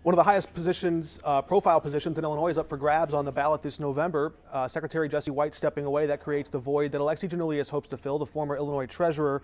One of the highest positions, profile positions in Illinois is up for grabs on the ballot this November. Secretary Jesse White stepping away, that creates the void that Alexi Giannoulias hopes to fill. The former Illinois treasurer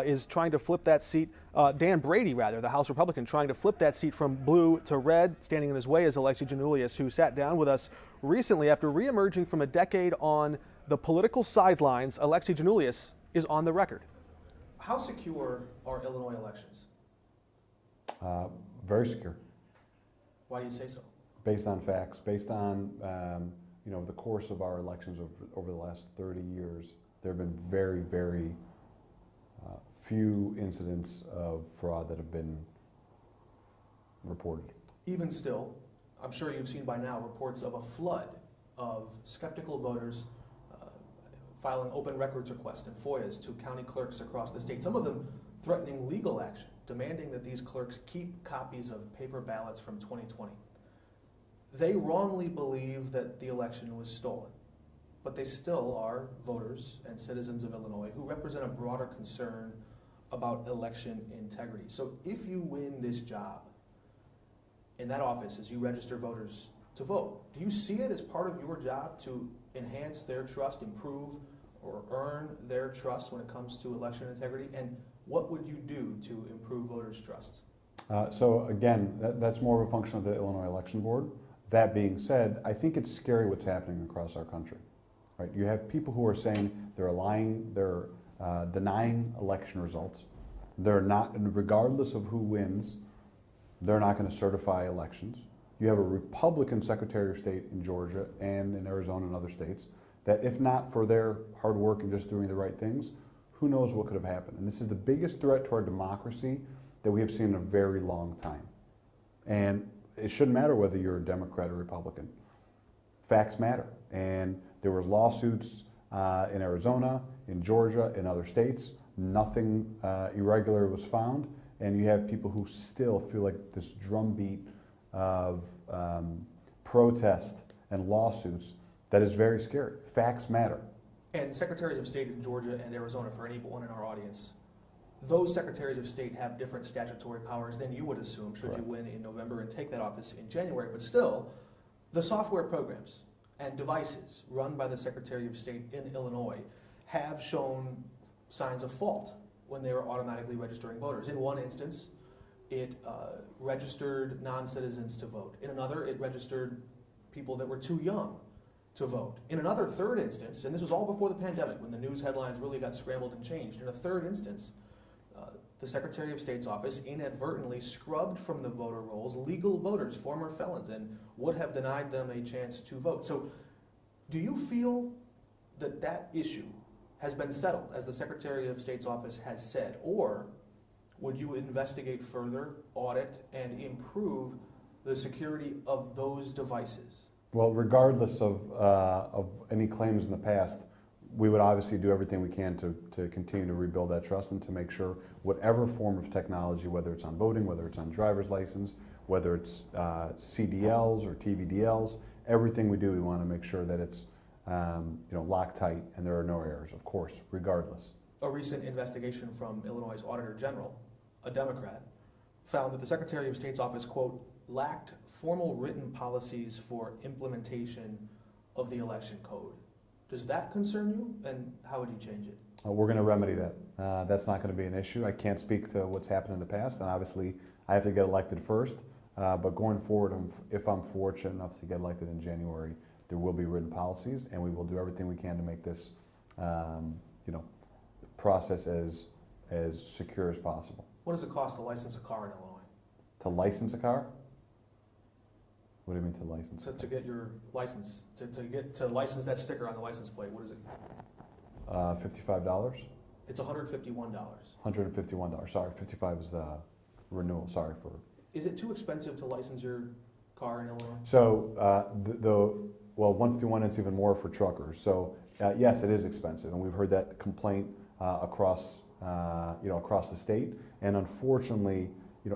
is trying to flip that seat. Dan Brady, rather, the House Republican, trying to flip that seat from blue to red. Standing in his way is Alexi Giannoulias, who sat down with us recently after reemerging from a decade on the political sidelines. Alexi Giannoulias is on the record. How secure are Illinois elections? Very secure. Why do you say so? Based on facts, based on the course of our elections over the last 30 years, there have been very, very few incidents of fraud that have been reported. Even still, I'm sure you've seen by now reports of a flood of skeptical voters filing open records requests and FOIAs to county clerks across the state, some of them threatening legal action, demanding that these clerks keep copies of paper ballots from 2020. They wrongly believe that the election was stolen, but they still are voters and citizens of Illinois who represent a broader concern about election integrity. So if you win this job in that office as you register voters to vote, do you see it as part of your job to enhance their trust, improve or earn their trust when it comes to election integrity? And what would you do to improve voters' trust? So again, that's more of a function of the Illinois Election Board. That being said, I think it's scary what's happening across our country. Right? You have people who are saying they're lying, they're denying election results. They're not, regardless of who wins, they're not going to certify elections. You have a Republican Secretary of State in Georgia and in Arizona and other states that, if not for their hard work and just doing the right things, who knows what could have happened. And this is the biggest threat to our democracy that we have seen in a very long time. And it shouldn't matter whether you're a Democrat or Republican. Facts matter. And there was lawsuits in Arizona, in Georgia, in other states. Nothing irregular was found. And you have people who still feel like this drumbeat of protest and lawsuits that is very scary. Facts matter. And secretaries of state in Georgia and Arizona, for anyone in our audience, those secretaries of state have different statutory powers than you would assume should you win in November and take that office in January. But still, the software programs and devices run by the Secretary of State in Illinois have shown signs of fault when they were automatically registering voters. In one instance, it registered non-citizens to vote. In another, it registered people that were too young to vote. In another third instance, and this was all before the pandemic when the news headlines really got scrambled and changed, in a third instance, the Secretary of State's office inadvertently scrubbed from the voter rolls legal voters, former felons, and would have denied them a chance to vote. So do you feel that that issue has been settled, as the Secretary of State's office has said, or would you investigate further, audit, and improve the security of those devices? Well, regardless of any claims in the past, we would obviously do everything we can to continue to rebuild that trust and to make sure whatever form of technology, whether it's on voting, whether it's on driver's license, whether it's CDLs or TVDLs, everything we do, we want to make sure that it's locked tight and there are no errors, of course, regardless. A recent investigation from Illinois' Auditor General, a Democrat, found that the Secretary of State's office, quote, lacked formal written policies for implementation of the election code. Does that concern you, and how would you change it? We're going to remedy that. That's not going to be an issue. I can't speak to what's happened in the past, and obviously I have to get elected first. But going forward, if I'm fortunate enough to get elected in January, there will be written policies, and we will do everything we can to make this process as secure as possible. What does it cost to license a car in Illinois? To license a car? What do you mean to license? So to get your license, to license that sticker on the license plate, what is it? $55. It's $151. $151. Sorry, 55 is the renewal. Sorry for. Is it too expensive to license your car in Illinois? So well, 151 is even more for truckers. So yes, it is expensive, and we've heard that complaint across the state. And unfortunately,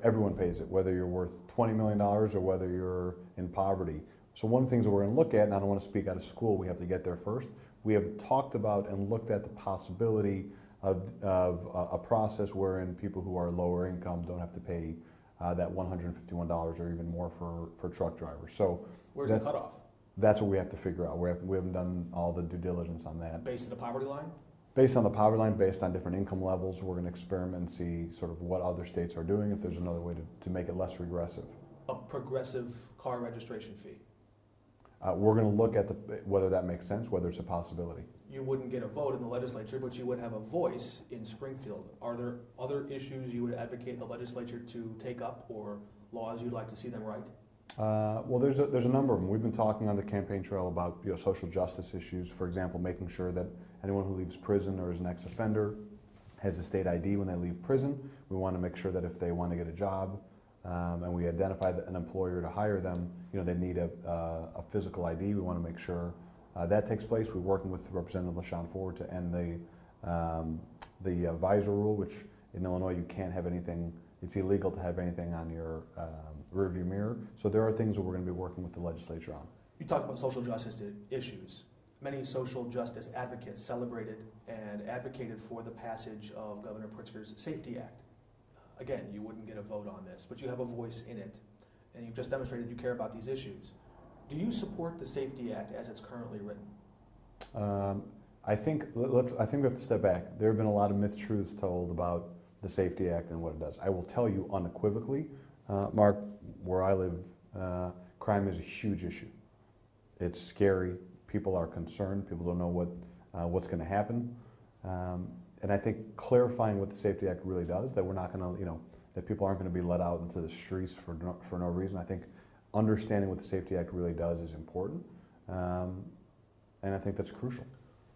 everyone pays it, whether you're worth $20 million or whether you're in poverty. So one of the things that we're going to look at, and I don't want to speak out of school, we have to get there first. We have talked about and looked at the possibility of a process wherein people who are lower income don't have to pay that $151 or even more for truck drivers. So where's the cutoff? That's what we have to figure out. We haven't done all the due diligence on that. Based on the poverty line? Based on the poverty line, based on different income levels, we're going to experiment and see sort of what other states are doing, if there's another way to make it less regressive. A progressive car registration fee? We're going to look at whether that makes sense, whether it's a possibility. You wouldn't get a vote in the legislature, but you would have a voice in Springfield. Are there other issues you would advocate the legislature to take up, or laws you'd like to see them write? Well, there's a number of them. We've been talking on the campaign trail about social justice issues. For example, making sure that anyone who leaves prison or is an ex-offender has a state ID when they leave prison. We want to make sure that if they want to get a job and we identify an employer to hire them, they need a physical ID. We want to make sure that takes place. We're working with Representative LaShawn Ford to end the visor rule, which in Illinois you can't have anything. It's illegal to have anything on your rearview mirror. So there are things that we're going to be working with the legislature on. You talk about social justice issues. Many social justice advocates celebrated and advocated for the passage of Governor Pritzker's Safety Act. Again, you wouldn't get a vote on this, but you have a voice in it, and you've just demonstrated you care about these issues. Do you support the Safety Act as it's currently written? I think we have to step back. There have been a lot of myth-truths told about the Safety Act and what it does. I will tell you unequivocally, Mark, where I live, crime is a huge issue. It's scary. People are concerned. People don't know what's going to happen. And I think clarifying what the Safety Act really does, that we're not going to, that people aren't going to be let out into the streets for no reason. I think understanding what the Safety Act really does is important, and I think that's crucial.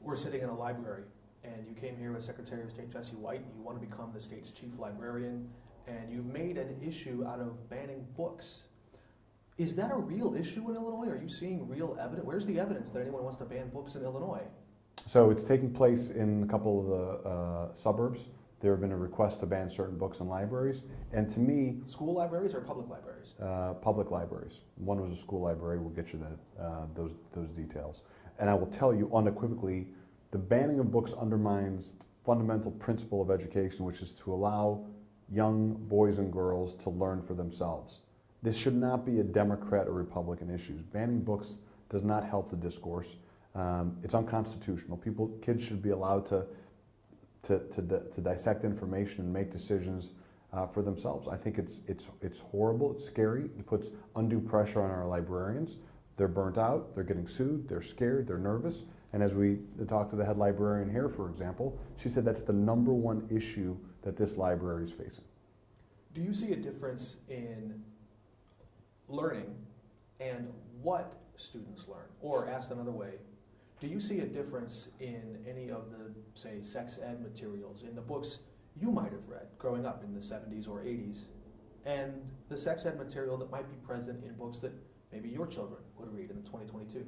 We're sitting in a library, and you came here with Secretary of State Jesse White. You want to become the state's chief librarian, and you've made an issue out of banning books. Is that a real issue in Illinois? Are you seeing real evidence? Where's the evidence that anyone wants to ban books in Illinois? So it's taking place in a couple of the suburbs. There have been a request to ban certain books in libraries, and to me... School libraries or public libraries? Public libraries. One was a school library. We'll get you those details. And I will tell you unequivocally, the banning of books undermines fundamental principle of education, which is to allow young boys and girls to learn for themselves. This should not be a Democrat or Republican issue. Banning books does not help the discourse. It's unconstitutional. Kids should be allowed to dissect information and make decisions for themselves. I think it's horrible. It's scary. It puts undue pressure on our librarians. They're burnt out. They're getting sued. They're scared. They're nervous. And as we talked to the head librarian here, for example, she said that's the #1 issue that this library is facing. Do you see a difference in learning and what students learn? Or asked another way, do you see a difference in any of the, say, sex ed materials in the books you might have read growing up in the 70s or 80s, and the sex ed material that might be present in books that maybe your children would read in 2022?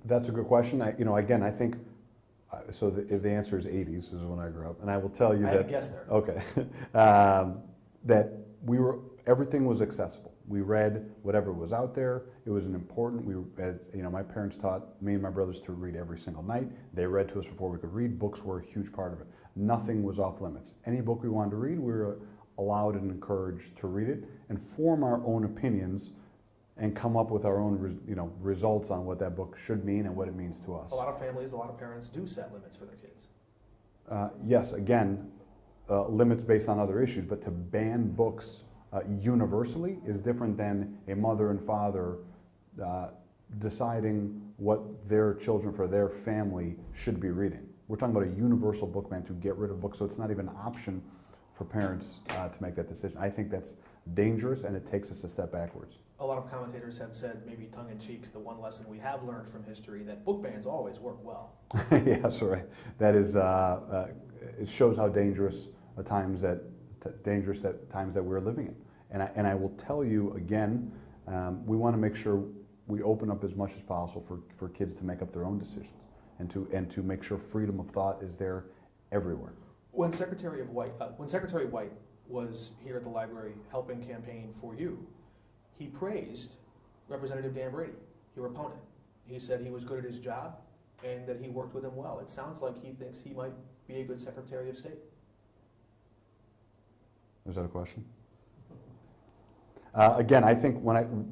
That's a good question. I think, so the answer is 80s is when I grew up, and I will tell you I had a guess there. Okay, that everything was accessible. We read whatever was out there. It was my parents taught me and my brothers to read every single night. They read to us before we could read. Books were a huge part of it. Nothing was off limits. Any book we wanted to read, we were allowed and encouraged to read it and form our own opinions and come up with our own results on what that book should mean and what it means to us. A lot of families, a lot of parents do set limits for their kids. Yes, again, limits based on other issues, but to ban books universally is different than a mother and father deciding what their children for their family should be reading. We're talking about a universal book ban to get rid of books, so it's not even an option for parents to make that decision. I think that's dangerous, and it takes us a step backwards. A lot of commentators have said, maybe tongue-in-cheek, the one lesson we have learned from history, that book bans always work well. Yes, right. That is, it shows how dangerous times that we're living in. And I will tell you again, we want to make sure we open up as much as possible for kids to make up their own decisions, and to make sure freedom of thought is there everywhere. When Secretary White was here at the library helping campaign for you, he praised Representative Dan Brady, your opponent. He said he was good at his job and that he worked with him well. It sounds like he thinks he might be a good Secretary of State. Is that a question? Again, I think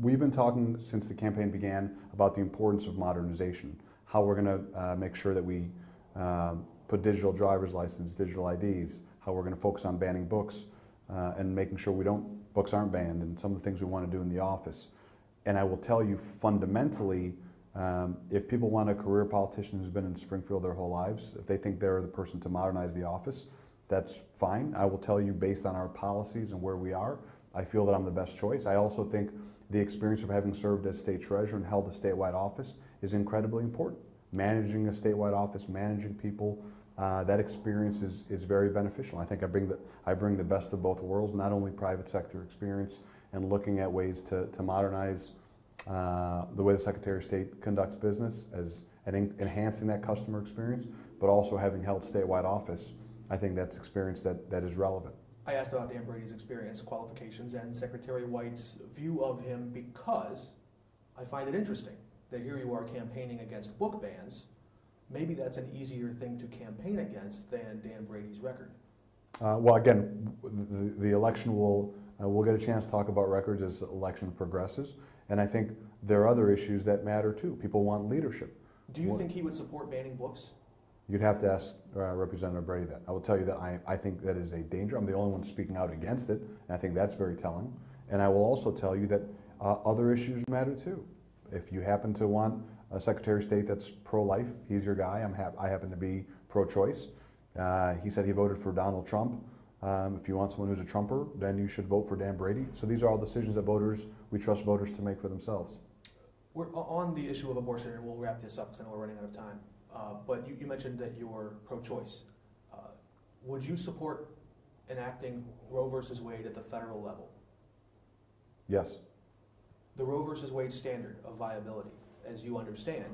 we've been talking since the campaign began about the importance of modernization, how we're going to make sure that we put digital driver's license, digital IDs, how we're going to focus on banning books and making sure books aren't banned, and some of the things we want to do in the office. And I will tell you fundamentally, if people want a career politician who's been in Springfield their whole lives, if they think they're the person to modernize the office, that's fine. I will tell you, based on our policies and where we are, I feel that I'm the best choice. I also think the experience of having served as state treasurer and held a statewide office is incredibly important. Managing a statewide office, managing people, that experience is very beneficial. I think I bring the best of both worlds, not only private sector experience and looking at ways to modernize the way the Secretary of State conducts business and enhancing that customer experience, but also having held statewide office. I think that's experience that is relevant. I asked about Dan Brady's experience, qualifications, and Secretary White's view of him because I find it interesting that here you are campaigning against book bans. Maybe that's an easier thing to campaign against than Dan Brady's record. Well, again, the election we'll get a chance to talk about records as the election progresses, and I think there are other issues that matter too. People want leadership. Do you think he would support banning books? You'd have to ask Representative Brady that. I will tell you that I think that is a danger. I'm the only one speaking out against it, and I think that's very telling. And I will also tell you that other issues matter too. If you happen to want a Secretary of State that's pro-life, he's your guy. I happen to be pro-choice. He said he voted for Donald Trump. If you want someone who's a Trumper, then you should vote for Dan Brady. So these are all decisions that we trust voters to make for themselves. We're on the issue of abortion, and we'll wrap this up because I know we're running out of time. But you mentioned that you're pro-choice. Would you support enacting Roe versus Wade at the federal level? Yes. The Roe versus Wade standard of viability, as you understand,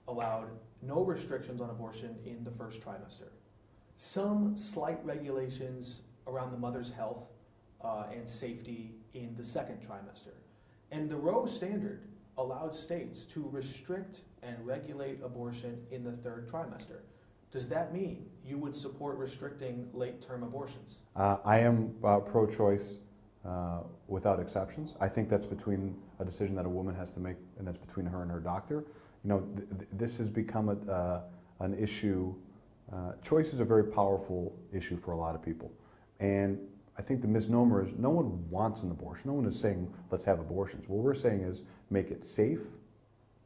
allowed no restrictions on abortion in the first trimester. Some slight regulations around the mother's health and safety in the second trimester. And the Roe standard allowed states to restrict and regulate abortion in the third trimester. Does that mean you would support restricting late-term abortions? I am pro-choice without exceptions. I think that's between a decision that a woman has to make, and that's between her and her doctor. You know, this has become an issue. Choice is a very powerful issue for a lot of people, and I think the misnomer is no one wants an abortion. No one is saying let's have abortions. What we're saying is make it safe,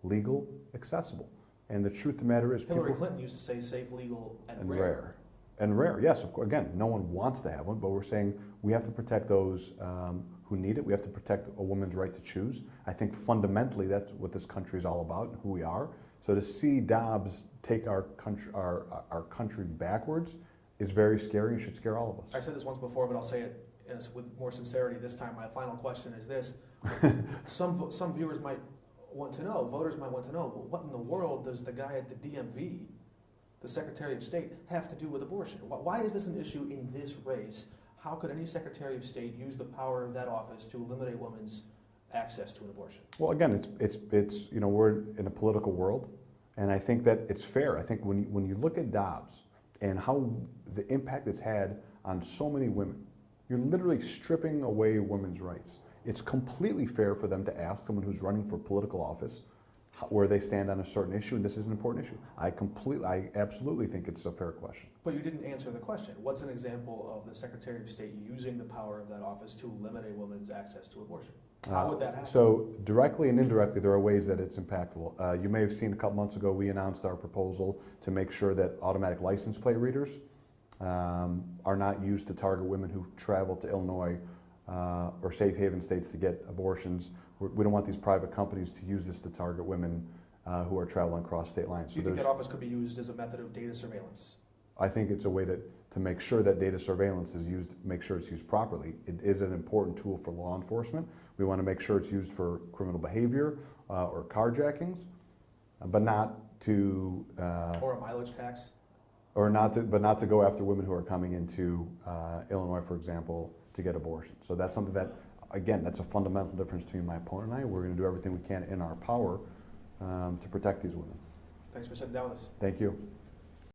legal, accessible. And the truth of the matter is Hillary Clinton used to say safe, legal, and rare. And rare, yes, of course. Again, no one wants to have one, but we're saying we have to protect those who need it. We have to protect a woman's right to choose. I think fundamentally that's what this country is all about and who we are. So to see Dobbs take our country backwards is very scary and should scare all of us. I said this once before, but I'll say it with more sincerity this time. My final question is this. Some viewers might want to know, voters might want to know, well, what in the world does the guy at the DMV, the Secretary of State, have to do with abortion? Why is this an issue in this race? How could any Secretary of State use the power of that office to eliminate women's access to an abortion? Well, again, it's you know, we're in a political world, and I think that it's fair. I think when you look at Dobbs and how the impact it's had on so many women, you're literally stripping away women's rights. It's completely fair for them to ask someone who's running for political office where they stand on a certain issue, and this is an important issue. I absolutely think it's a fair question. But you didn't answer the question. What's an example of the Secretary of State using the power of that office to eliminate women's access to abortion? How would that happen? So directly and indirectly, there are ways that it's impactful. You may have seen a couple months ago, we announced our proposal to make sure that automatic license plate readers are not used to target women who travel to Illinois or safe haven states to get abortions. We don't want these private companies to use this to target women who are traveling across state lines. Do you think that office could be used as a method of data surveillance? I think it's a way to make sure that data surveillance is used, make sure it's used properly. It is an important tool for law enforcement. We want to make sure it's used for criminal behavior or carjackings, but not to... or a mileage tax? But not to go after women who are coming into Illinois, for example, to get abortions. So that's something that, again, that's a fundamental difference between my opponent and I. We're going to do everything we can in our power to protect these women. Thanks for sitting down with us. Thank you.